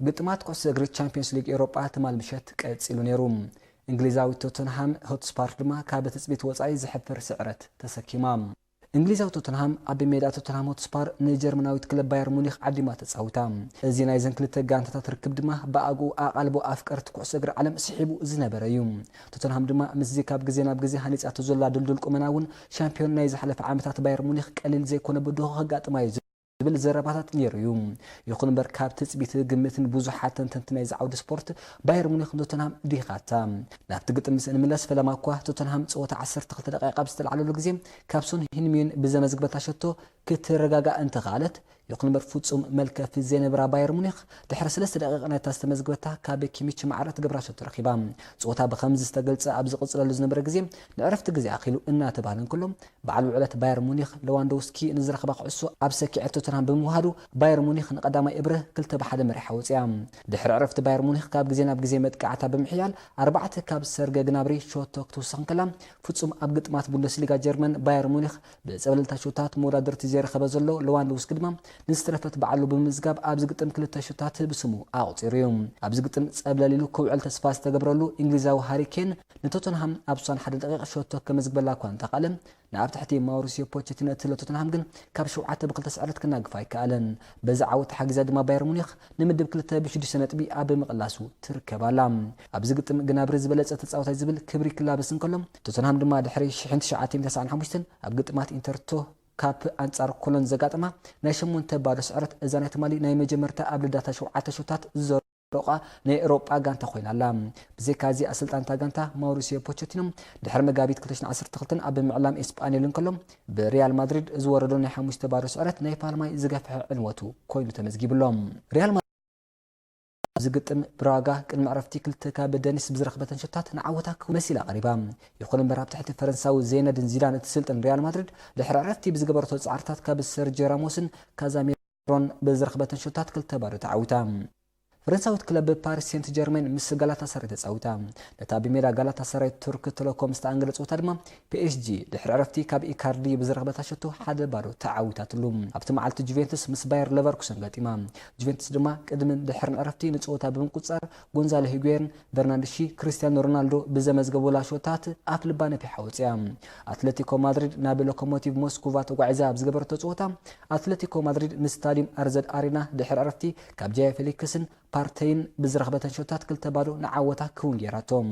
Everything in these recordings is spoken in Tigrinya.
ግጥማት ኩዕሶ እግሪ ቻምፒየንስ ሊግ ኤውሮጳ ትማል ምሸት ቀፂሉ ነይሩ። እንግሊዛዊ ቶተንሃም ሆትስፓር ድማ ካብ ትጽቢት ወጻኢ ዝሕፍር ስዕረት ተሰኪማ። እንግሊዛዊ ቶተንሃም ኣብ ሜዳ ቶተንሃም ሆትስፓር ንጀርመናዊት ክለብ ባየር ሙኒክ ዓዲማ ተጻውታ። እዚ ናይ ዘን ክልተ ጋንታታት ርክብ ድማ ብኣጉ ኣቓልቦ ኣፍቀርቲ ኩዕሶ እግሪ ዓለም ስሒቡ ዝነበረ እዩ። ቶተንሃም ድማ ምስዚ ካብ ግዜ ናብ ግዜ ሃኒጻቶ ዘላ ድልዱል ቁመና እውን ሻምፒዮን ናይ ዝሓለፈ ዓመታት ባየር ሙኒክ ቀሊል ዘይኮነ ብድሆ ከጋጥማ እዩ ዝብል ዘረባታት ነይሩ እዩ። ይኹን እምበር ካብ ትጽቢት ግምትን ብዙሓት ተንተንቲ ናይ ዝዓውዲ ስፖርት ባየር ሙኒክ ቶተንሃም ዲኻታ። ናብቲ ግጥም ምስ እንምለስ ፈለማ እኳ ቶተንሃም ፀወታ 12 ደቂቃ ብዝተለዓለሉ ግዜ ካብ ሶን ሂንሚን ብዘመዝግበታ ሸቶ ክትረጋጋእ እንተኻለት ይኹን እምበር ፍጹም መልከፍ ዘይነበራ ባየር ሙኒክ ድሕሪ 3 ደቂቃ ናይታ ዝተመዝግበታ ካብ ኪሚች ማዕረ ትገብራ ሸቶ ረኺባ። ፀወታ ብኸምዚ ዝተገልጸ ኣብ ዝቕጽለሉ ዝነበረ ግዜ ንዕረፍቲ ግዜ ኣኺሉ እናተባህለ እንከሎ በዓል ውዕለት ባየር ሙኒክ ሌዋንዶውስኪ ንዝረኸባ ኩዕሶ ኣብ ሰኪዐት ቶተንሃም ብምውሃዱ ባየር ሙኒክ ንቀዳማይ እብረ 2-1 መሪሓ ወፅያ። ድሕሪ ዕረፍቲ ባየር ሙኒክ ካብ ግዜ ናብ ግዜ መጥቃዕታ ብምሕያል 4 ካብ ሰርገ ግናብሪ ሾቶ ክትውስኽ ከላ ፍጹም ኣብ ግጥማት ቡንደስሊጋ ጀርመን ባየር ሙኒክ ብፀብለልታ ሾታት መወዳደርቲ ዘይረኸበ ዘሎ ሌዋንዶውስኪ ድማ ንዝተረፈት በዓሉ ብምዝጋብ ኣብ ዝግጥም 2 ሾታት ብስሙ ኣቁፂሩ እዩ። ኣብ ዝግጥም ፀብለሊሉ ክውዕል ተስፋ ዝተገብረሉ እንግሊዛዊ ሃሪኬን ንቶተንሃም ኣብ 61 ደቂቃ ሾቶ ከመዝግበላ እኳ እንተኻእለ ናብ ትሕቲ ማውሪሲዮ ፖቼቲኖ ቶተንሃም ግን ካብ 7 ብ2 ስዕረት ክናግፋ ኣይከኣለን። በዚ ዓወት ሓጊዛ ድማ ባየር ሙኒክ ንምድብ 2 ብ6 ነጥቢ ኣብ ምቕላሱ ትርከባላ። ኣብ ዝግጥም ግናብሪ ዝበለጸ ተጻዋታይ ዝብል ክብሪ ክላበስ እንከሎ ቶተንሃም ድማ ድሕሪ 1995 ኣብ ግጥማት ኢንተርቶ ካፕ አንጻር ኮሎን ዘጋጥማ ናይ 8 ባዶ ስዕረት እዛ ናይ ትማሊ ናይ መጀመርታ ኣብ ልዳታ 7 ሾታት ዝዘረqa ናይ ኤውሮጳ ጋንታ ኮይናላ። ብዘይካዚ ኣሰልጣንታ ጋንታ ማውሪሲዮ ፖቼቲኖ ድሕሪ መጋቢት 2012 ኣብ ምዕላም ኤስፓኒዮል እንከሎ ብሪያል ማድሪድ ዝወረዶ ናይ 5 ባዶ ስዕረት ናይ ፓልማይ ዝገፍሐ ዕንወቱ ኮይኑ ተመዝጊብሎም። ሪያል ዝግጥም ብራጋ ቅድሚ ዕረፍቲ 2 ካብ ደኒስ ብዝረኸበተን ሾታት ንዓወታ ክመሲላ ቀሪባ። ይኹን እምበር ኣብ ትሕቲ ፈረንሳዊ ዜነድን ዚዳን እትስልጥን ሪያል ማድሪድ ድሕሪ ዕረፍቲ ብዝገበረቶ ጻዕርታት ካብ ሰርጂ ራሞስን ካዛሚሮን ብዝረኸበተን ሾታት 2 ባዶ ተዓዊታ። ፈረንሳዊት ክለብ ፓሪስ ሴንት ጀርሜን ምስ ጋላታሳራይ ተጻዊታ። ነታ ብሜዳ ጋላታሳራይ ቱርክ ቴሌኮም ዝተኣንገለ ፀወታ ድማ ፒኤስጂ ድሕሪ ዕረፍቲ ካብ ኢካርዲ ብዝረኸበታ ሸቶ 1 ባዶ ተዓዊታትሉ። ኣብቲ መዓልቲ ጁቬንቱስ ምስ ባየር ሌቨርኩሰን ገጢማ። ጁቬንቱስ ድማ ቅድሚ ድሕሪ ዕረፍቲ ንፀወታ ብምቁጻር ጎንዛሎ ሂጉዌን፣ በርናንድሺ፣ ክሪስቲያኖ ሮናልዶ ብዘመዝገቡላ ሾታት ኣፍ ልባ ነፊሓ ወፅያ። አትሌቲኮ ማድሪድ ናብ ሎኮሞቲቭ ሞስኮቫ ተጓዒዛ ኣብ ዝገበረቶ ፀወታ አትሌቲኮ ማድሪድ ንስታዲየም አርዘድ አሬና ድሕሪ ዕረፍቲ ካብ ጃያ ፌሊክስን ፓርቴይን ብዝረኸበተን ሾታት 2 ባዶ ንዓወታ ክውን ጌራቶም።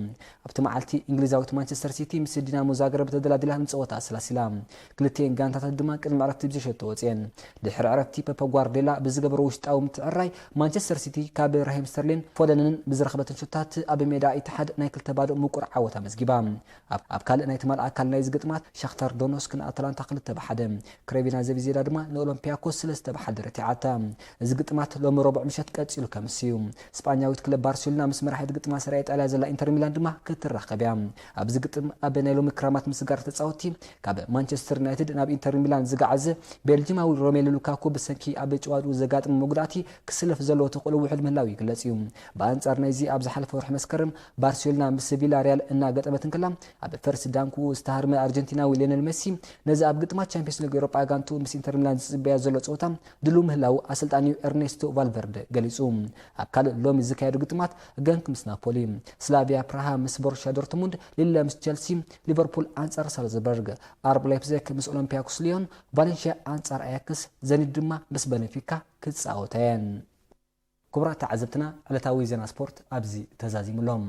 ኣብቲ መዓልቲ እንግሊዛዊት ማንቸስተር ሲቲ ምስ ዲናሞ ዛግረብ ተደላዲላ ንፀወታ ኣሰላሲላ። ክልቲአን ጋንታታት ድማ ቅድሚ ዕረፍቲ ብዘሸቶ ወፅየን። ድሕሪ ዕረፍቲ ፔፕ ጓርዲዮላ ብዝገበሮ ውሽጣዊ ምትዕራይ ማንቸስተር ሲቲ ካብ ራሂም ስተርሊን ፎደንን ብዝረኸበተን ሾታት ኣብ ሜዳ ኢትሓድ ናይ 2 ባዶ ምቁር ዓወታ መዝጊባ። ኣብ ካልእ ናይ ትማል ኣካል ናይ ዝግጥማት ሻክታር ዶኖስክ ንኣትላንታ 2-1፣ ክሬቪና ዘቪዜዳ ድማ ንኦሎምፒያኮስ 3-1 ረቲዓታ። እዚ ግጥማት ሎሚ ረቡዕ ምሸት ቀፂሉ ከምስ እዩ። ስፓኛዊት ክለብ ባርሴሎና ምስ መራሒት ግጥማ ሰራይ ኢጣልያ ዘላ ኢንተር ሚላን ድማ ክትራኸብያ። ኣብዚ ግጥም ኣብ ናይ ሎሚ ክራማት ምስጋር ተጻወቲ ካብ ማንቸስተር ዩናይትድ ናብ ኢንተር ሚላን ዝገዓዘ ቤልጂማዊ ሮሜሉ ሉካኩ ብሰንኪ ኣብ ጨዋዱ ዘጋጥም መጉዳእቲ ክስለፍ ዘለዎ ተኽእሎ ውሕድ ምህላው ይግለጽ እዩ። ብኣንጻር ናይዚ ኣብ ዝሓለፈ ወርሒ መስከረም ባርሴሎና ምስ ቪላሪያል እናገጠመትን ከላ ኣብ ፈርሲ ዳንኩ ዝተሃርመ ኣርጀንቲናዊ ሊዮኔል ሜሲ ነዚ ኣብ ግጥማት ቻምፒየንስ ሊግ ኤውሮጳ ጋንቱ ምስ ኢንተር ሚላን ዝጽበያ ዘሎ ፀወታ ድሉ ምህላው ኣሰልጣኒ ኤርኔስቶ ቫልቨርደ ገሊጹ። ኣብ ካልእ ሎሚ ዝካየዱ ግጥማት ገንክ ምስ ናፖሊ፣ ስላቪያ ፕራሃ ምስ ቦሩሲያ ዶርትሙንድ፣ ሊለ ምስ ቸልሲ፣ ሊቨርፑል አንጻር ሳልዝበርግ፣ አርብ ላይፕዚግ ምስ ኦሎምፒያኮስ ሊዮን፣ ቫሌንሺያ አንጻር አያክስ፣ ዘኒት ድማ ምስ ቤንፊካ ክጻወተን። ክቡራት ተዓዘብትና ዕለታዊ ዜና ስፖርት ኣብዚ ተዛዚሙሎም።